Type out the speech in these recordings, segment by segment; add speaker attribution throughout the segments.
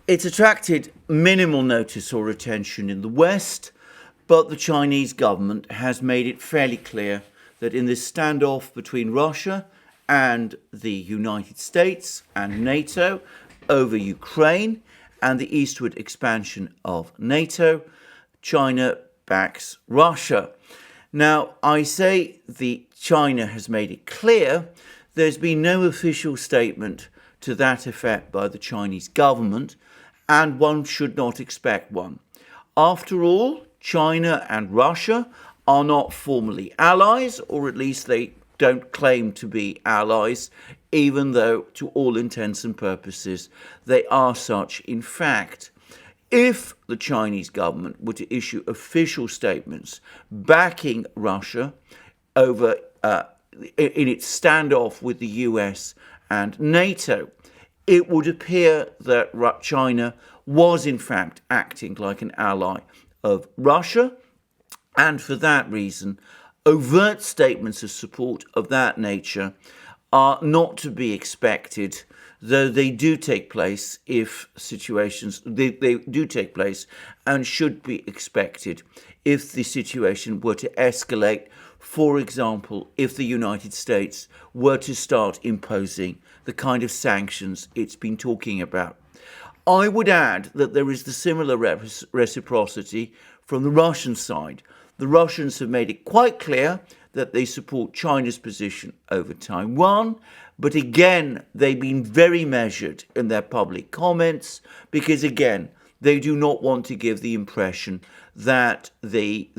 Speaker 1: It's attracted minimal notice or attention in the West, but the Chinese government has made it fairly clear that in this standoff between Russia and the United States and NATO over Ukraine and the eastward expansion of NATO, China backs Russia. Now, I say China has made it clear. There's been no official statement to that effect by the Chinese government, and one should not expect one. After all, China and Russia are not formally allies, or at least they don't claim to be allies, even though to all intents and purposes they are such in fact. If the Chinese government were to issue official statements backing Russia over in its standoff with the US and NATO, it would appear that China was in fact acting like an ally of Russia, and for that reason, overt statements of support of that nature are not to be expected, though they do take place if situations, they do take place and should be expected if the situation were to escalate. For example, if the United States were to start imposing the kind of sanctions it's been talking about. I would add that there is the similar reciprocity from the Russian side. The Russians have made it quite clear that they support China's position over Taiwan, but again, they've been very measured in their public comments because, again, they do not want to give the impression that they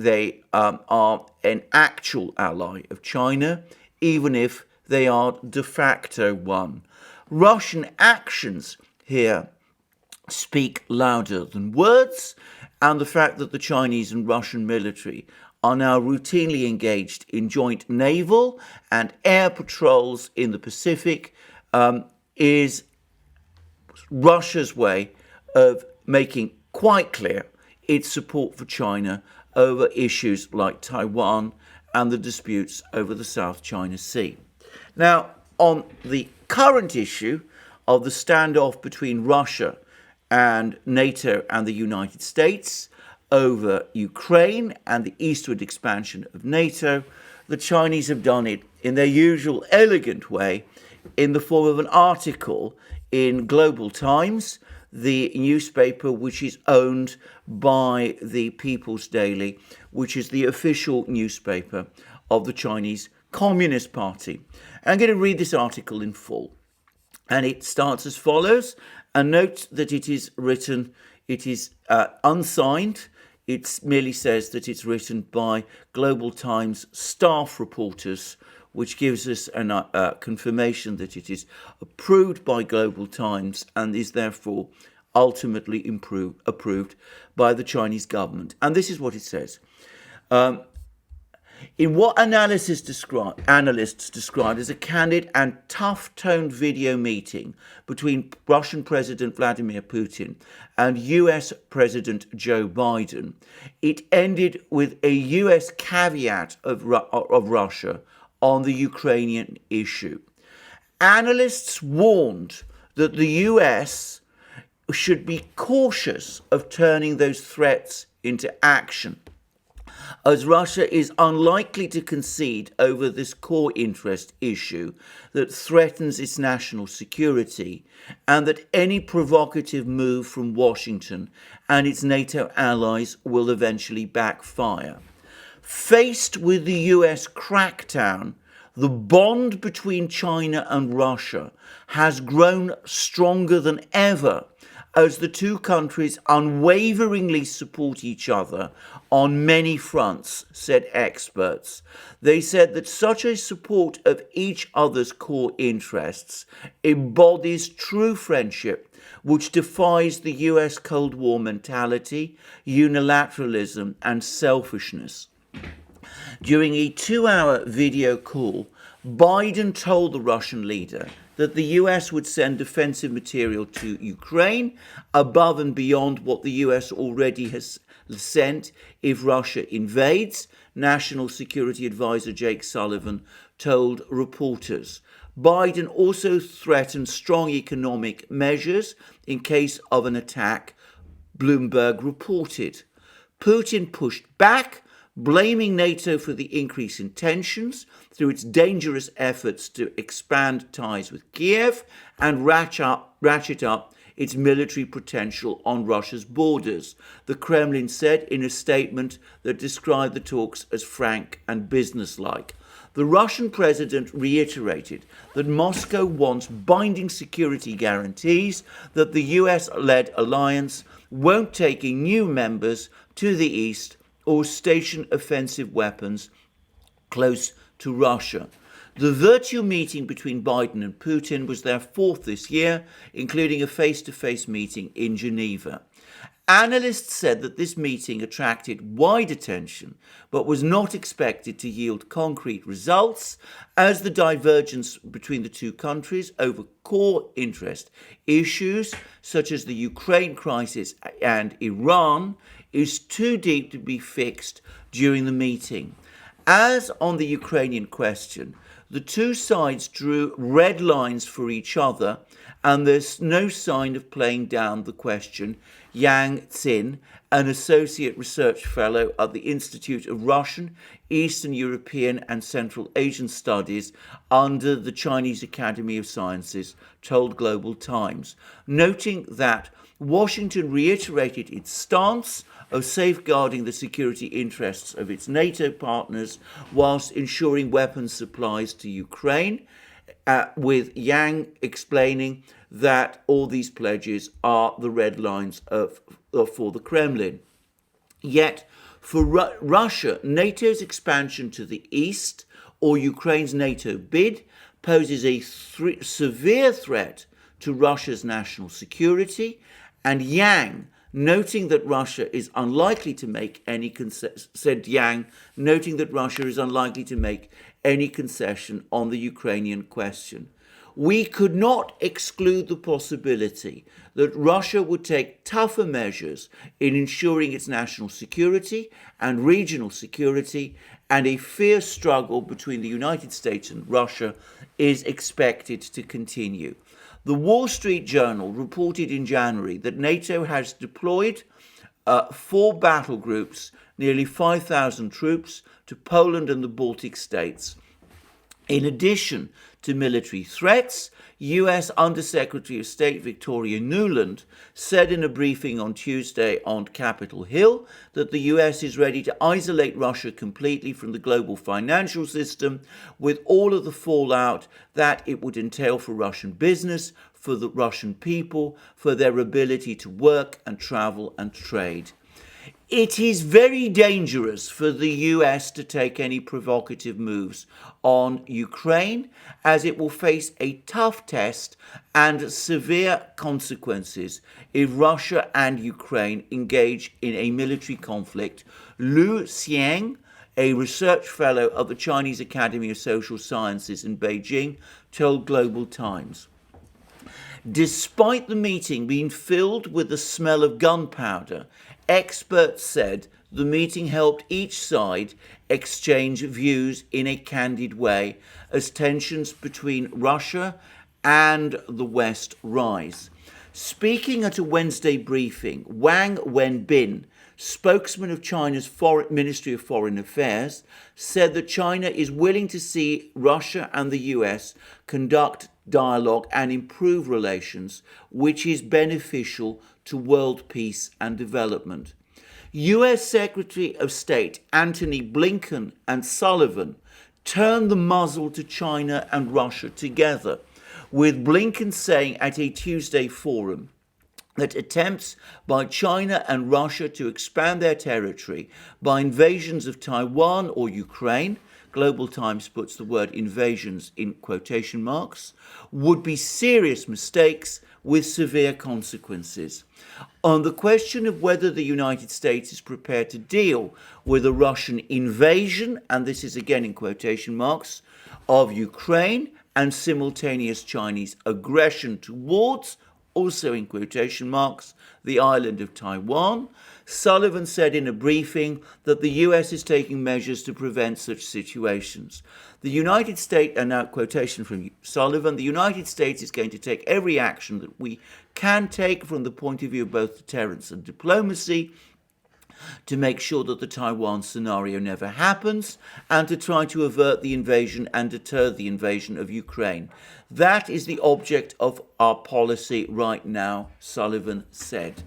Speaker 1: are an actual ally of China, even if they are de facto one. Russian actions here speak louder than words, and the fact that the Chinese and Russian military are now routinely engaged in joint naval and air patrols in the Pacific is Russia's way of making quite clear its support for China over issues like Taiwan and the disputes over the South China Sea. Now, on the current issue of the standoff between Russia and NATO and the United States over Ukraine and the eastward expansion of NATO, the Chinese have done it in their usual elegant way in the form of an article in Global Times, the newspaper which is owned by the People's Daily, which is the official newspaper of the Chinese Communist Party. I'm going to read this article in full. And it starts as follows. And note that it is written, it is unsigned. It merely says that it's written by Global Times staff reporters, which gives us a confirmation that it is approved by Global Times and is therefore ultimately approved by the Chinese government. And this is what it says. In what analysts describe as a candid and tough-toned video meeting between Russian President Vladimir Putin and US President Joe Biden, it ended with a US caveat of Russia on the Ukrainian issue. Analysts warned that the US should be cautious of turning those threats into action, as Russia is unlikely to concede over this core interest issue that threatens its national security, and that any provocative move from Washington and its NATO allies will eventually backfire. Faced with the US crackdown, the bond between China and Russia has grown stronger than ever, as the two countries unwaveringly support each other on many fronts, said experts. They said that such a support of each other's core interests embodies true friendship, which defies the US Cold War mentality, unilateralism, and selfishness. During a 2-hour video call, Biden told the Russian leader that the US would send defensive material to Ukraine above and beyond what the US already has sent if Russia invades, National Security Advisor Jake Sullivan told reporters. Biden also threatened strong economic measures in case of an attack, Bloomberg reported. Putin pushed back, blaming NATO for the increase in tensions through its dangerous efforts to expand ties with Kiev and ratchet up its military potential on Russia's borders, the Kremlin said in a statement that described the talks as frank and businesslike. The Russian president reiterated that Moscow wants binding security guarantees that the US-led alliance won't take in new members to the east or station offensive weapons close to Russia. The virtual meeting between Biden and Putin was their fourth this year, including a face-to-face meeting in Geneva. Analysts said that this meeting attracted wide attention, but was not expected to yield concrete results, as the divergence between the two countries over core interest issues, such as the Ukraine crisis and Iran, is too deep to be fixed during the meeting. As on the Ukrainian question, the two sides drew red lines for each other, and there's no sign of playing down the question. Yang Xin, an associate research fellow at the Institute of Russian, Eastern European and Central Asian Studies under the Chinese Academy of Sciences, told Global Times, noting that Washington reiterated its stance of safeguarding the security interests of its NATO partners whilst ensuring weapons supplies to Ukraine, with Yang explaining that all these pledges are the red lines for the Kremlin. Yet, for Russia, NATO's expansion to the east or Ukraine's NATO bid poses a severe threat to Russia's national security, and Yang, noting that Russia is unlikely to make any concession on the Ukrainian question. We could not exclude the possibility that Russia would take tougher measures in ensuring its national security and regional security, and a fierce struggle between the United States and Russia is expected to continue. The Wall Street Journal reported in January that NATO has deployed 4 battle groups, nearly 5,000 troops, to Poland and the Baltic states. In addition to military threats, US Undersecretary of State Victoria Nuland said in a briefing on Tuesday on Capitol Hill that the US is ready to isolate Russia completely from the global financial system, with all of the fallout that it would entail for Russian business, for the Russian people, for their ability to work and travel and trade. It is very dangerous for the US to take any provocative moves on Ukraine, as it will face a tough test and severe consequences if Russia and Ukraine engage in a military conflict. Lu Xiang, a research fellow at the Chinese Academy of Social Sciences in Beijing, told Global Times. Despite the meeting being filled with the smell of gunpowder, experts said the meeting helped each side exchange views in a candid way as tensions between Russia and the West rise. Speaking at a Wednesday briefing, Wang Wenbin, spokesman of China's Ministry of Foreign Affairs, said that China is willing to see Russia and the US conduct dialogue and improve relations, which is beneficial to world peace and development. US Secretary of State Antony Blinken and Sullivan turned the muzzle to China and Russia together, with Blinken saying at a Tuesday forum that attempts by China and Russia to expand their territory by invasions of Taiwan or Ukraine, Global Times puts the word invasions in quotation marks, would be serious mistakes with severe consequences. On the question of whether the United States is prepared to deal with a Russian invasion, and this is again in quotation marks, of Ukraine and simultaneous Chinese aggression towards also in quotation marks, the island of Taiwan. Sullivan said in a briefing that the US is taking measures to prevent such situations. The United States, and now quotation from Sullivan, the United States is going to take every action that we can take from the point of view of both deterrence and diplomacy to make sure that the Taiwan scenario never happens and to try to avert the invasion and deter the invasion of Ukraine. That is the object of our policy right now, Sullivan said.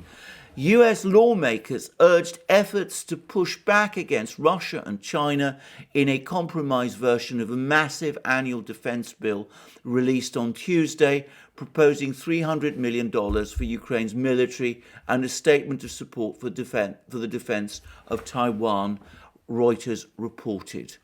Speaker 1: US lawmakers urged efforts to push back against Russia and China in a compromise version of a massive annual defense bill released on Tuesday, proposing $300 million for Ukraine's military and a statement of support for the defense of Taiwan, Reuters reported.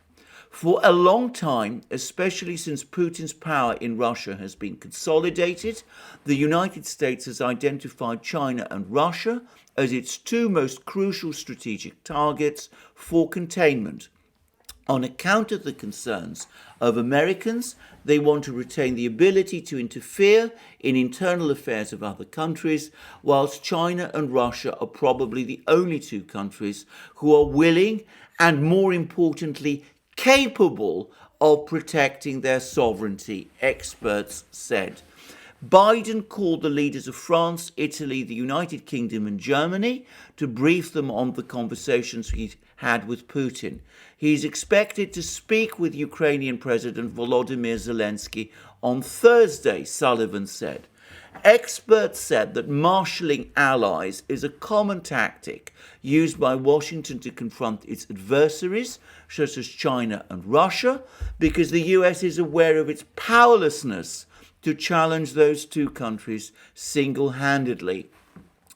Speaker 1: For a long time, especially since Putin's power in Russia has been consolidated, the United States has identified China and Russia as its two most crucial strategic targets for containment. On account of the concerns of Americans, they want to retain the ability to interfere in internal affairs of other countries, whilst China and Russia are probably the only two countries who are willing and, more importantly, capable of protecting their sovereignty, experts said. Biden called the leaders of France, Italy, the United Kingdom and Germany to brief them on the conversations he had with Putin. He is expected to speak with Ukrainian President Volodymyr Zelensky on Thursday, Sullivan said. Experts said that marshalling allies is a common tactic used by Washington to confront its adversaries, such as China and Russia, because the US is aware of its powerlessness to challenge those two countries single-handedly.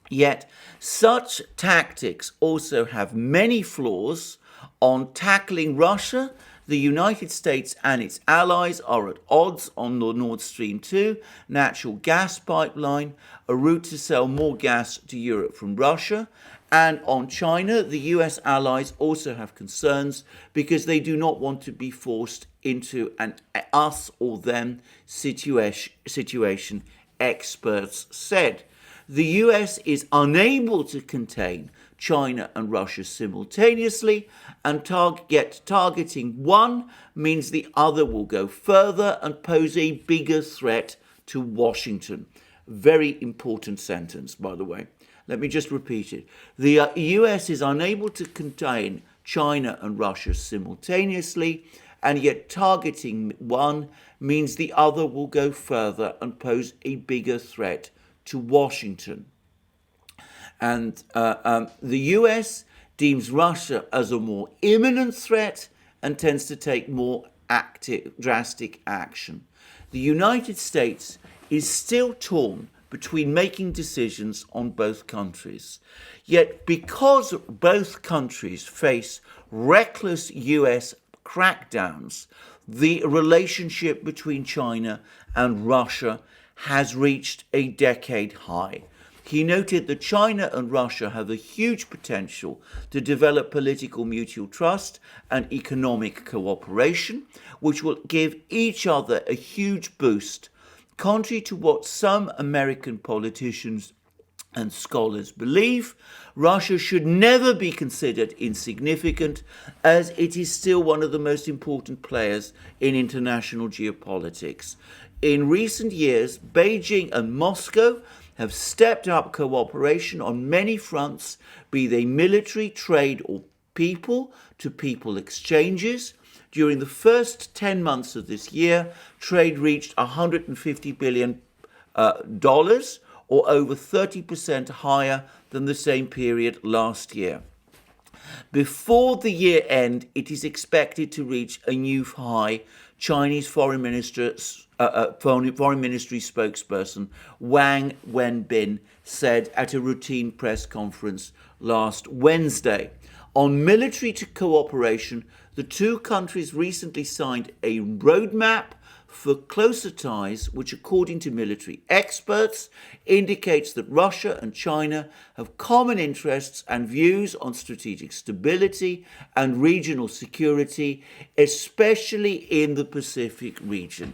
Speaker 1: Yet, such tactics also have many flaws. On tackling Russia, the United States and its allies are at odds on the Nord Stream 2 natural gas pipeline, a route to sell more gas to Europe from Russia. And on China, the US allies also have concerns because they do not want to be forced into an us or them situation, experts said. The US is unable to contain China and Russia simultaneously, and targeting one means the other will go further and pose a bigger threat to Washington. Very important sentence, by the way. Let me just repeat it. The US is unable to contain China and Russia simultaneously, and yet targeting one means the other will go further and pose a bigger threat to Washington. And the US deems Russia as a more imminent threat and tends to take more drastic action. The United States is still torn between making decisions on both countries. Yet because both countries face reckless US crackdowns, the relationship between China and Russia has reached a decade high. He noted that China and Russia have a huge potential to develop political mutual trust and economic cooperation, which will give each other a huge boost. Contrary to what some American politicians and scholars believe, Russia should never be considered insignificant, as it is still one of the most important players in international geopolitics. In recent years, Beijing and Moscow have stepped up cooperation on many fronts, be they military, trade, or people-to-people exchanges. During the first 10 months of this year, trade reached $150 billion, or over 30% higher than the same period last year. Before the year end, it is expected to reach a new high, Chinese Foreign Ministry spokesperson Wang Wenbin said at a routine press conference last Wednesday. On military cooperation, the two countries recently signed a roadmap for closer ties, which, according to military experts, indicates that Russia and China have common interests and views on strategic stability and regional security, especially in the Pacific region.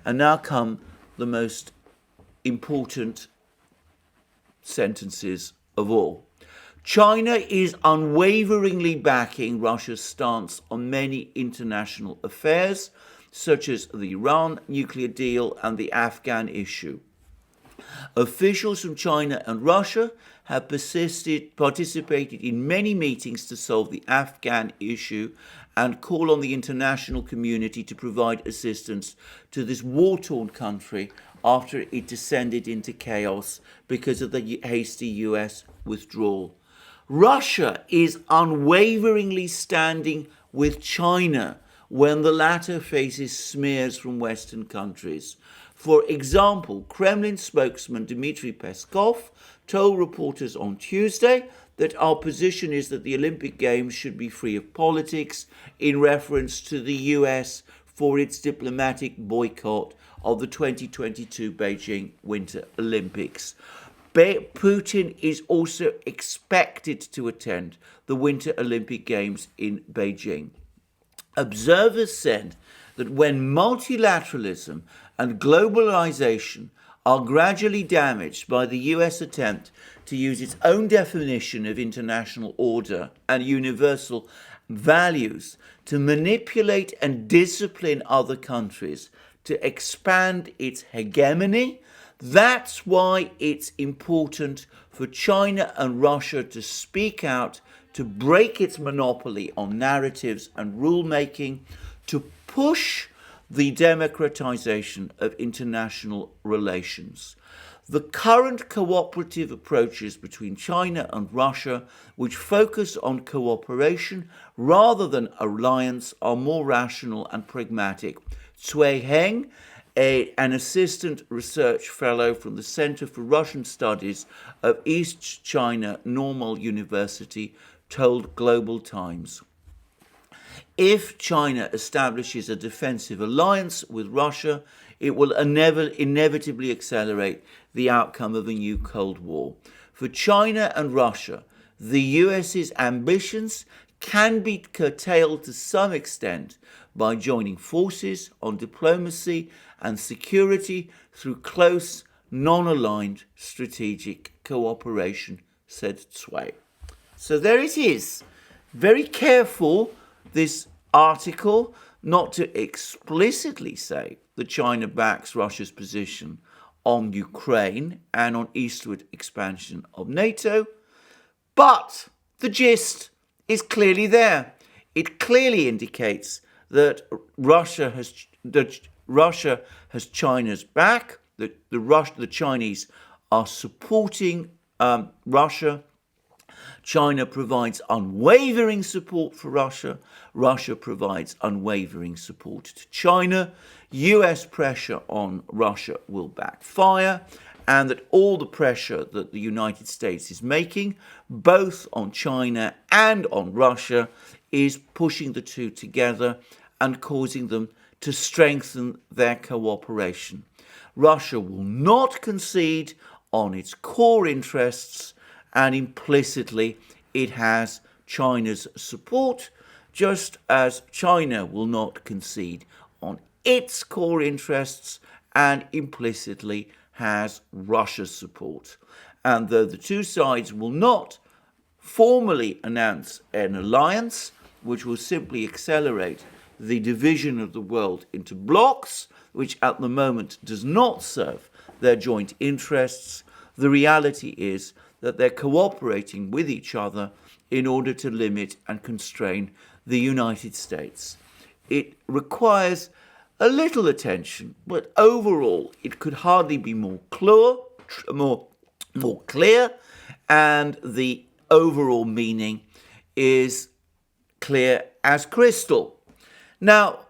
Speaker 1: And now come the most important sentences of all. China is unwaveringly backing Russia's stance on many international affairs, such as the Iran nuclear deal and the Afghan issue. Officials from China and Russia have participated in many meetings to solve the Afghan issue and call on the international community to provide assistance to this war-torn country after it descended into chaos because of the hasty US withdrawal. Russia is unwaveringly standing with China when the latter faces smears from Western countries. For example, Kremlin spokesman Dmitry Peskov told reporters on Tuesday that our position is that the Olympic Games should be free of politics, in reference to the US for its diplomatic boycott of the 2022 Beijing Winter Olympics. Putin is also expected to attend the Winter Olympic Games in Beijing. Observers said that when multilateralism and globalization are gradually damaged by the US attempt to use its own definition of international order and universal values to manipulate and discipline other countries to expand its hegemony, that's why it's important for China and Russia to speak out, to break its monopoly on narratives and rulemaking, to push the democratization of international relations. The current cooperative approaches between China and Russia, which focus on cooperation rather than alliance, are more rational and pragmatic. Cui Heng, an assistant research fellow from the Center for Russian Studies of East China Normal University, told Global Times. If China establishes a defensive alliance with Russia, it will inevitably accelerate the outcome of a new Cold War. For China and Russia, the US's ambitions can be curtailed to some extent by joining forces on diplomacy and security through close, non-aligned strategic cooperation, said Cui. So there it is. Very careful, this article, not to explicitly say that China backs Russia's position on Ukraine and on eastward expansion of Nato, but the gist is clearly there. It clearly indicates that Russia has China's back, that the Chinese are supporting Russia. China provides unwavering support for Russia. Russia provides unwavering support to China. US pressure on Russia will backfire, and that all the pressure that the United States is making, both on China and on Russia, is pushing the two together and causing them to strengthen their cooperation. Russia will not concede on its core interests, and implicitly it has China's support, just as China will not concede on its core interests and implicitly has Russia's support. And though the two sides will not formally announce an alliance, which will simply accelerate the division of the world into blocs, which at the moment does not serve their joint interests, the reality is that they're cooperating with each other in order to limit and constrain the United States. It requires a little attention, but overall it could hardly be more clear, and the overall meaning is clear as crystal. Now,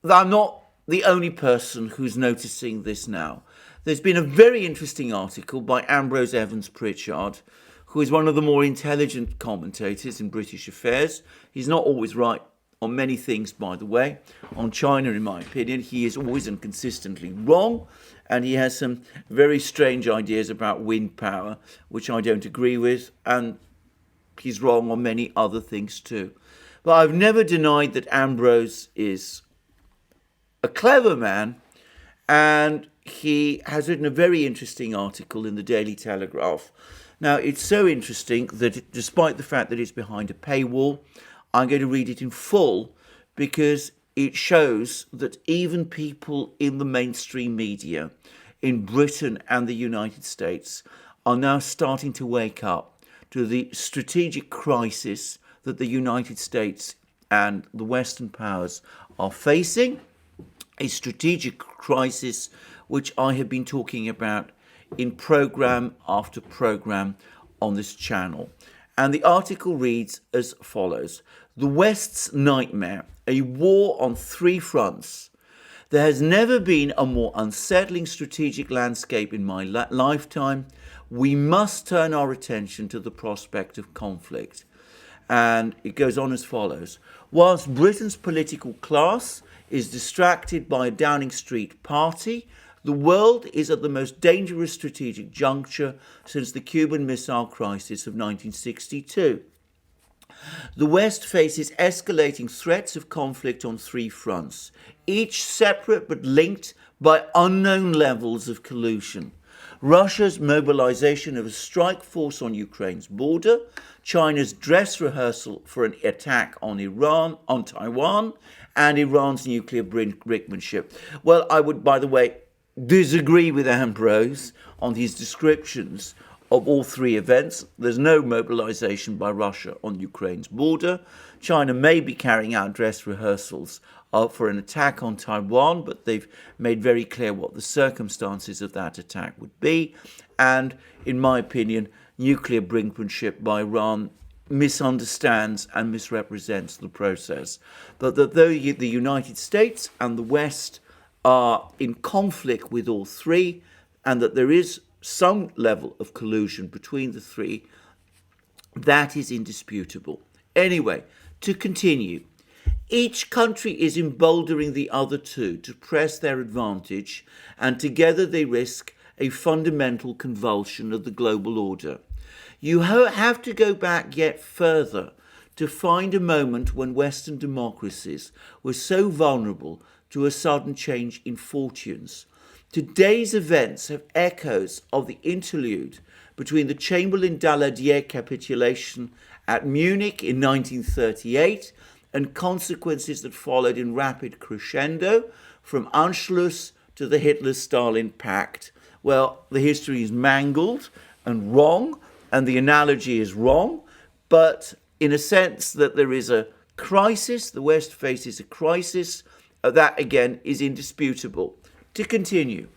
Speaker 1: I'm not the only person who's noticing this now. There's been a very interesting article by Ambrose Evans-Pritchard, who is one of the more intelligent commentators in British affairs. He's not always right on many things, by the way. On China, in my opinion, he is always and consistently wrong, and he has some very strange ideas about wind power, which I don't agree with, and he's wrong on many other things too. But I've never denied that Ambrose is a clever man, and he has written a very interesting article in the Daily Telegraph. Now, it's so interesting that despite the fact that it's behind a paywall, I'm going to read it in full because it shows that even people in the mainstream media in Britain and the United States are now starting to wake up to the strategic crisis that the United States and the Western powers are facing, a strategic crisis which I have been talking about in program after program on this channel. And the article reads as follows: The West's nightmare, a war on three fronts. There has never been a more unsettling strategic landscape in my lifetime. We must turn our attention to the prospect of conflict. And it goes on as follows: Whilst Britain's political class is distracted by a Downing Street party, the world is at the most dangerous strategic juncture since the Cuban Missile Crisis of 1962. The West faces escalating threats of conflict on three fronts, each separate but linked by unknown levels of collusion. Russia's mobilization of a strike force on Ukraine's border, China's dress rehearsal for an attack on Taiwan, and Iran's nuclear brinkmanship. Well, I would, by the way, disagree with Ambrose on his descriptions of all three events. There's no mobilization by Russia on Ukraine's border. China may be carrying out dress rehearsals for an attack on Taiwan, but they've made very clear what the circumstances of that attack would be. And in my opinion, nuclear brinkmanship by Iran misunderstands and misrepresents the process. But that though the United States and the West are in conflict with all three, and that there is some level of collusion between the three, that is indisputable. Anyway, to continue, each country is emboldening the other two to press their advantage, and together they risk a fundamental convulsion of the global order. You have to go back yet further to find a moment when Western democracies were so vulnerable to a sudden change in fortunes. Today's events have echoes of the interlude between the Chamberlain-Daladier capitulation at Munich in 1938 and consequences that followed in rapid crescendo from Anschluss to the Hitler-Stalin Pact. Well, the history is mangled and wrong, and the analogy is wrong, but in a sense that there is a crisis, the West faces a crisis, that again is indisputable. To continue,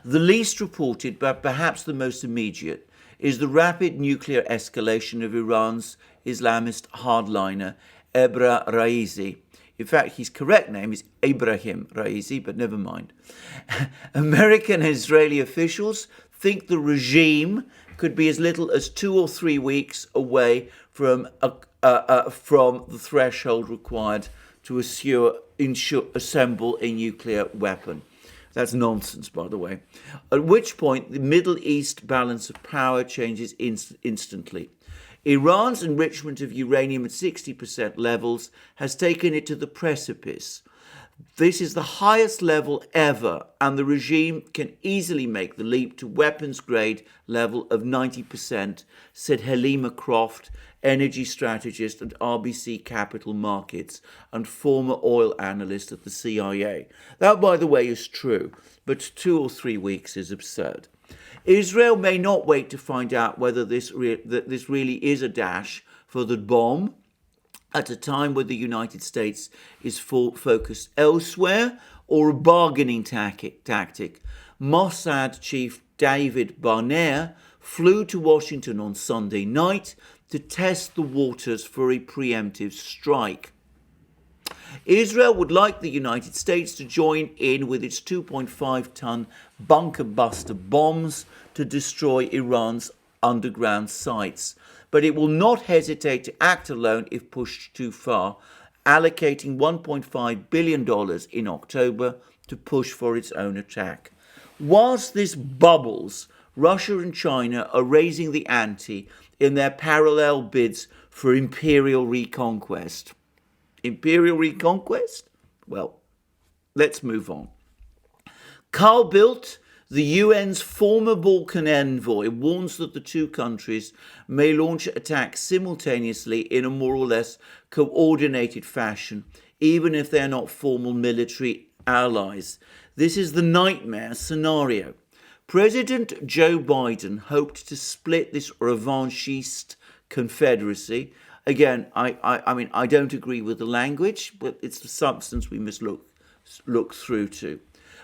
Speaker 1: the least reported, but perhaps the most immediate, is the rapid nuclear escalation of Iran's Islamist hardliner, Ebrah Raisi. In fact, his correct name is Ebrahim Raisi, but never mind. American and Israeli officials think the regime could be as little as 2 or 3 weeks away from the threshold required to assemble a nuclear weapon. That's nonsense, by the way. At which point, the Middle East balance of power changes instantly. Iran's enrichment of uranium at 60% levels has taken it to the precipice. This is the highest level ever, and the regime can easily make the leap to weapons-grade level of 90%, said Helima Croft, energy strategist at RBC Capital Markets and former oil analyst at the CIA. That, by the way, is true, but 2 or 3 weeks is absurd. Israel may not wait to find out whether this really is a dash for the bomb at a time when the United States is focused elsewhere, or a bargaining tactic. Mossad chief David Barnea flew to Washington on Sunday night to test the waters for a preemptive strike. Israel would like the United States to join in with its 2.5-ton bunker buster bombs to destroy Iran's underground sites, but it will not hesitate to act alone if pushed too far, allocating $1.5 billion in October to push for its own attack. Whilst this bubbles, Russia and China are raising the ante in their parallel bids for imperial reconquest. Imperial reconquest? Well, let's move on. Carl Bildt, the UN's former Balkan envoy, warns that the two countries may launch attacks simultaneously in a more or less coordinated fashion, even if they are not formal military allies. This is the nightmare scenario. President Joe Biden hoped to split this revanchist confederacy. Again, I don't agree with the language, but it's the substance we must look through to.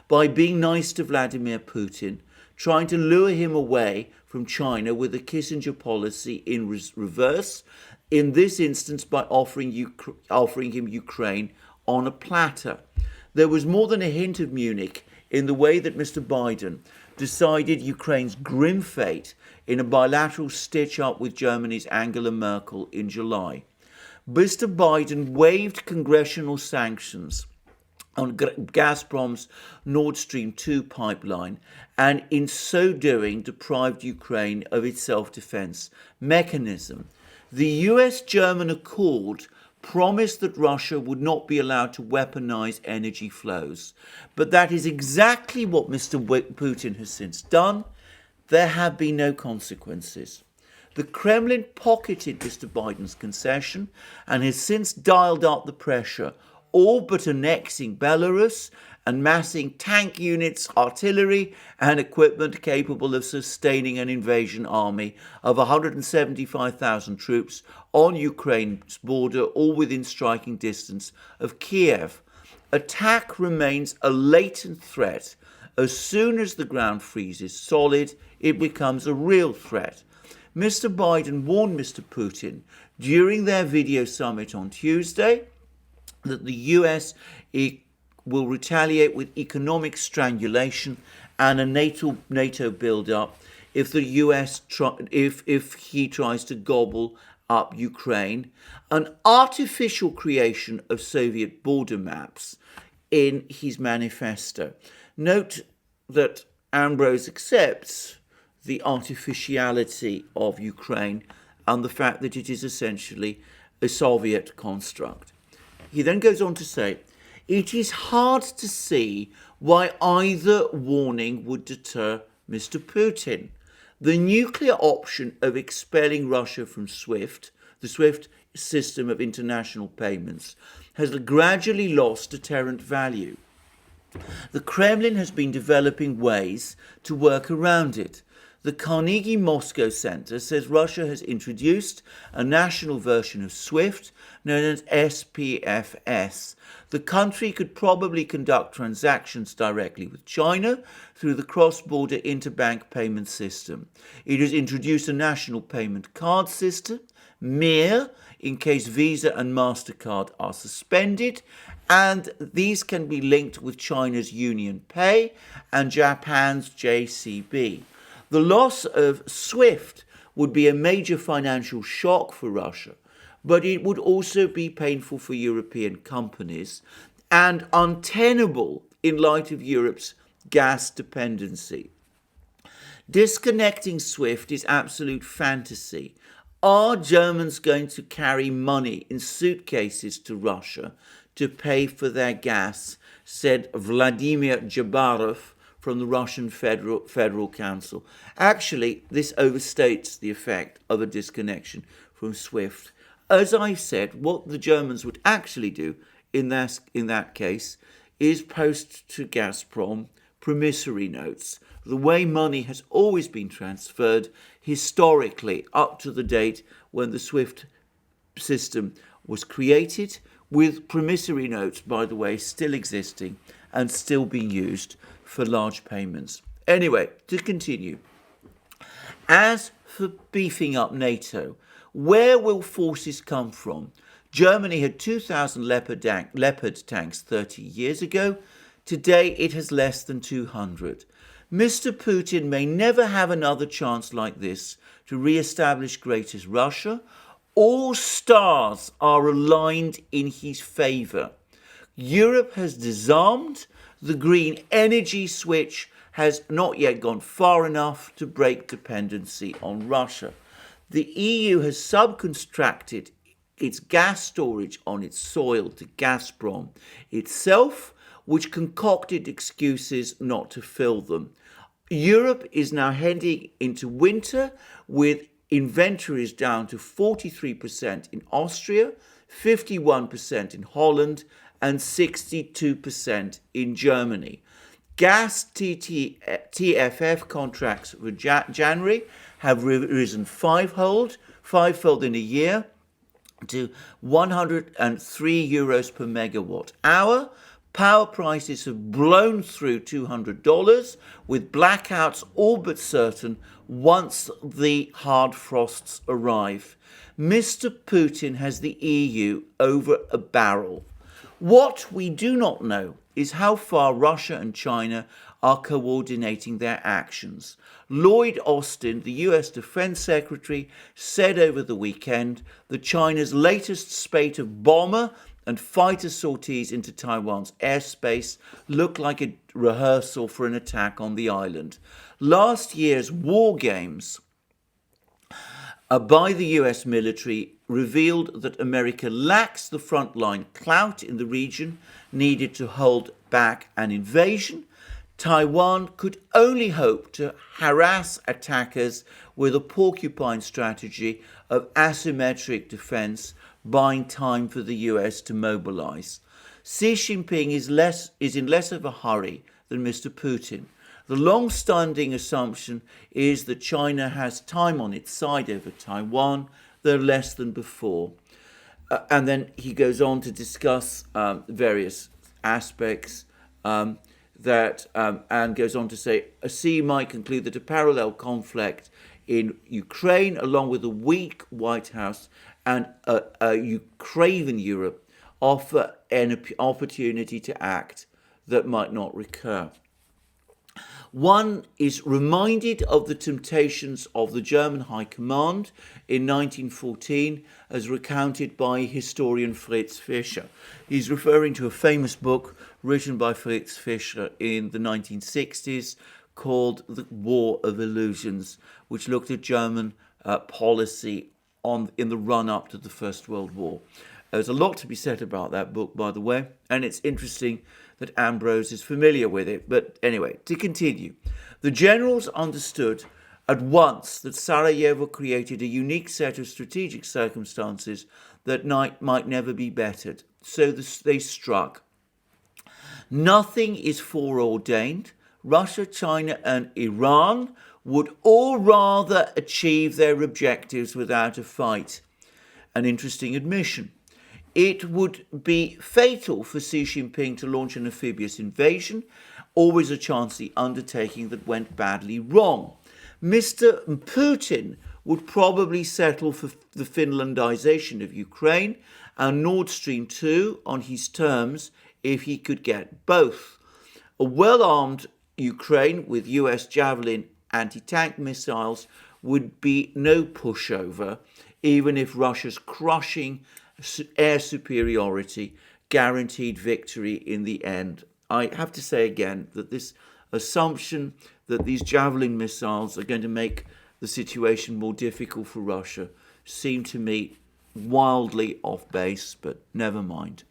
Speaker 1: By being nice to Vladimir Putin, trying to lure him away from China with the Kissinger policy in reverse, in this instance by offering him Ukraine on a platter. There was more than a hint of Munich in the way that Mr. Biden decided Ukraine's grim fate in a bilateral stitch-up with Germany's Angela Merkel in July. Mr. Biden waived congressional sanctions on Gazprom's Nord Stream 2 pipeline, and in so doing deprived Ukraine of its self-defense mechanism. The US-German accord promised that Russia would not be allowed to weaponize energy flows, but that is exactly what Mr. Putin has since done. There have been no consequences. The Kremlin pocketed Mr. Biden's concession and has since dialed up the pressure, all but annexing Belarus and massing tank units, artillery, and equipment capable of sustaining an invasion army of 175,000 troops on Ukraine's border, all within striking distance of Kiev. Attack remains a latent threat. As soon as the ground freezes solid, it becomes a real threat. Mr. Biden warned Mr. Putin during their video summit on Tuesday that the US will retaliate with economic strangulation and a NATO build-up if the US if he tries to gobble up Ukraine, an artificial creation of Soviet border maps in his manifesto. Note that Ambrose accepts the artificiality of Ukraine and the fact that it is essentially a Soviet construct. He then goes on to say, it is hard to see why either warning would deter Mr. Putin. The nuclear option of expelling Russia from SWIFT, the SWIFT system of international payments, has gradually lost deterrent value. The Kremlin has been developing ways to work around it. The Carnegie Moscow Center says Russia has introduced a national version of SWIFT known as SPFS. The country could probably conduct transactions directly with China through the cross-border interbank payment system. It has introduced a national payment card system, MIR, in case Visa and MasterCard are suspended, and these can be linked with China's Union Pay and Japan's JCB. The loss of SWIFT would be a major financial shock for Russia, but it would also be painful for European companies and untenable in light of Europe's gas dependency. Disconnecting SWIFT is absolute fantasy. Are Germans going to carry money in suitcases to Russia to pay for their gas, said Vladimir Jabarov from the Russian Federal Council. Actually, this overstates the effect of a disconnection from SWIFT. As I said, what the Germans would actually do in that case is post to Gazprom promissory notes, the way money has always been transferred historically up to the date when the SWIFT system was created, with promissory notes, by the way, still existing and still being used for large payments. Anyway, to continue. As for beefing up NATO, where will forces come from? Germany had 2,000 Leopard tanks 30 years ago. Today it has less than 200. Mr. Putin may never have another chance like this to re-establish Greatest Russia. All stars are aligned in his favour. Europe has disarmed. The green energy switch has not yet gone far enough to break dependency on Russia. The EU has subcontracted its gas storage on its soil to Gazprom itself, which concocted excuses not to fill them. Europe is now heading into winter with inventories down to 43% in Austria, 51% in Holland, and 62% in Germany. Gas TFF contracts for January have risen fivefold in a year to 103 euros per megawatt hour. Power prices have blown through $200, with blackouts all but certain once the hard frosts arrive. Mr. Putin has the EU over a barrel. What we do not know is how far Russia and China are coordinating their actions. Lloyd Austin, the US Defense Secretary, said over the weekend that China's latest spate of bomber and fighter sorties into Taiwan's airspace look like a rehearsal for an attack on the island. Last year's war games by the US military revealed that America lacks the frontline clout in the region needed to hold back an invasion. Taiwan could only hope to harass attackers with a porcupine strategy of asymmetric defense, buying time for the US to mobilize. Xi Jinping is in less of a hurry than Mr. Putin. The long-standing assumption is that China has time on its side over Taiwan, though less than before. And then he goes on to discuss various aspects and goes on to say, Xi might conclude that a parallel conflict in Ukraine, along with a weak White House and a craven Europe, offer an opportunity to act that might not recur. One is reminded of the temptations of the German High Command in 1914 as recounted by historian Fritz Fischer. He's referring to a famous book written by Fritz Fischer in the 1960s called The War of Illusions, which looked at German policy in the run-up to the First World War. There's a lot to be said about that book, by the way, and it's interesting that Ambrose is familiar with it. But anyway, to continue, the generals understood at once that Sarajevo created a unique set of strategic circumstances that might never be bettered. So they struck. Nothing is foreordained. Russia, China, and Iran would all rather achieve their objectives without a fight. An interesting admission. It would be fatal for Xi Jinping to launch an amphibious invasion, always a chancy undertaking that went badly wrong. Mr. Putin would probably settle for the Finlandization of Ukraine and Nord Stream 2 on his terms if he could get both. A well-armed Ukraine with US Javelin anti-tank missiles would be no pushover, even if Russia's crushing air superiority guaranteed victory in the end. I have to say again that this assumption that these Javelin missiles are going to make the situation more difficult for Russia seemed to me wildly off base, but never mind.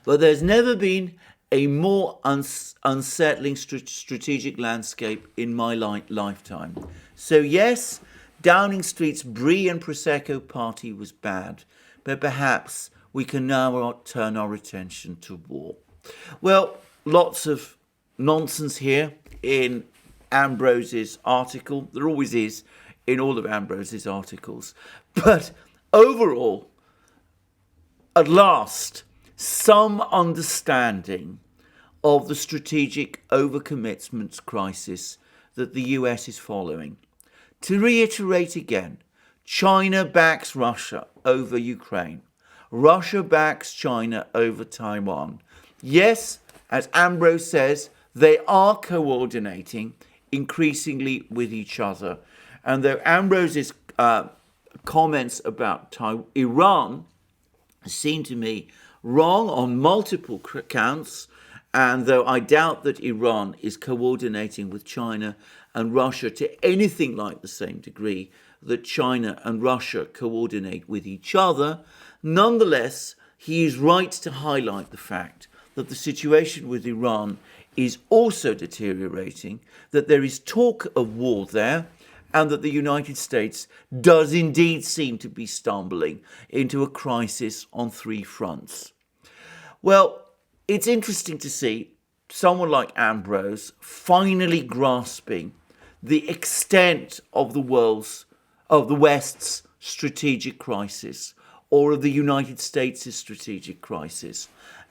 Speaker 1: But there's never been a more unsettling strategic landscape in my lifetime. So yes, Downing Street's Brie and Prosecco party was bad, but perhaps we can now turn our attention to war. Well, lots of nonsense here in Ambrose's article. There always is in all of Ambrose's articles. But overall, at last, some understanding of the strategic overcommitment crisis that the US is following. To reiterate again, China backs Russia over Ukraine. Russia backs China over Taiwan. Yes, as Ambrose says, they are coordinating increasingly with each other. And though Ambrose's comments about Iran seem to me wrong on multiple counts, and though I doubt that Iran is coordinating with China and Russia to anything like the same degree that China and Russia coordinate with each other, nonetheless, he is right to highlight the fact that the situation with Iran is also deteriorating, that there is talk of war there, and that the United States does indeed seem to be stumbling into a crisis on three fronts. Well, it's interesting to see someone like Ambrose finally grasping the extent of the West's strategic crisis, or of the United States' strategic crisis.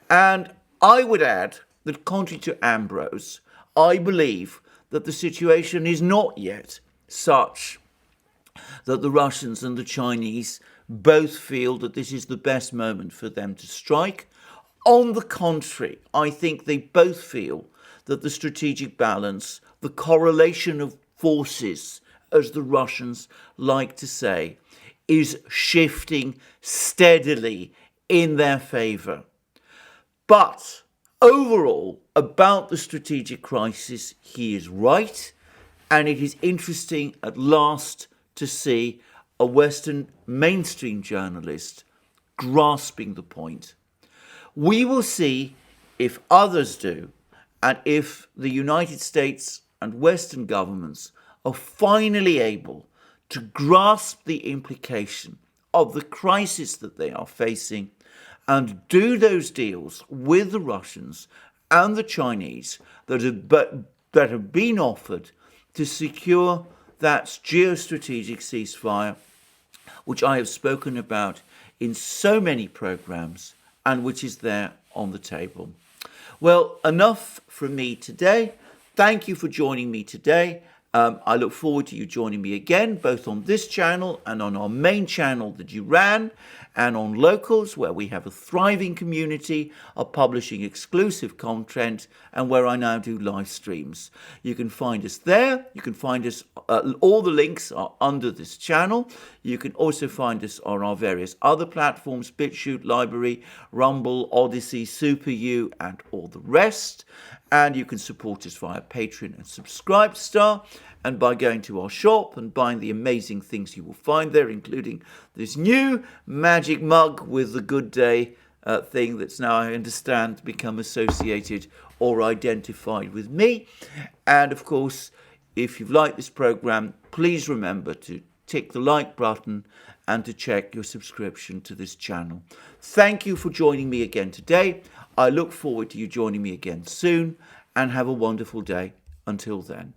Speaker 1: And I would add that, contrary to Ambrose, I believe that the situation is not yet such that the Russians and the Chinese both feel that this is the best moment for them to strike. On the contrary, I think they both feel that the strategic balance, the correlation of forces, as the Russians like to say, is shifting steadily in their favour. But overall, about the strategic crisis, he is right, and it is interesting at last to see a Western mainstream journalist grasping the point. We will see if others do, and if the United States and Western governments are finally able to grasp the implication of the crisis that they are facing and do those deals with the Russians and the Chinese that have been offered to secure that geostrategic ceasefire, which I have spoken about in so many programs and which is there on the table. Well, enough from me today. Thank you for joining me today. I look forward to you joining me again, both on this channel and on our main channel, the Duran, and on Locals, where we have a thriving community of publishing exclusive content and where I now do live streams. You can find us there. You can find us, all the links are under this channel. You can also find us on our various other platforms, BitChute, Library, Rumble, ODYSEE, SuperU, and all the rest. And you can support us via Patreon and Subscribestar, and by going to our shop and buying the amazing things you will find there, including this new magic mug with the Good Day thing that's now, I understand, become associated or identified with me. And of course, if you've liked this program, please remember to tick the like button and to check your subscription to this channel. Thank you for joining me again today. I look forward to you joining me again soon, and have a wonderful day until then.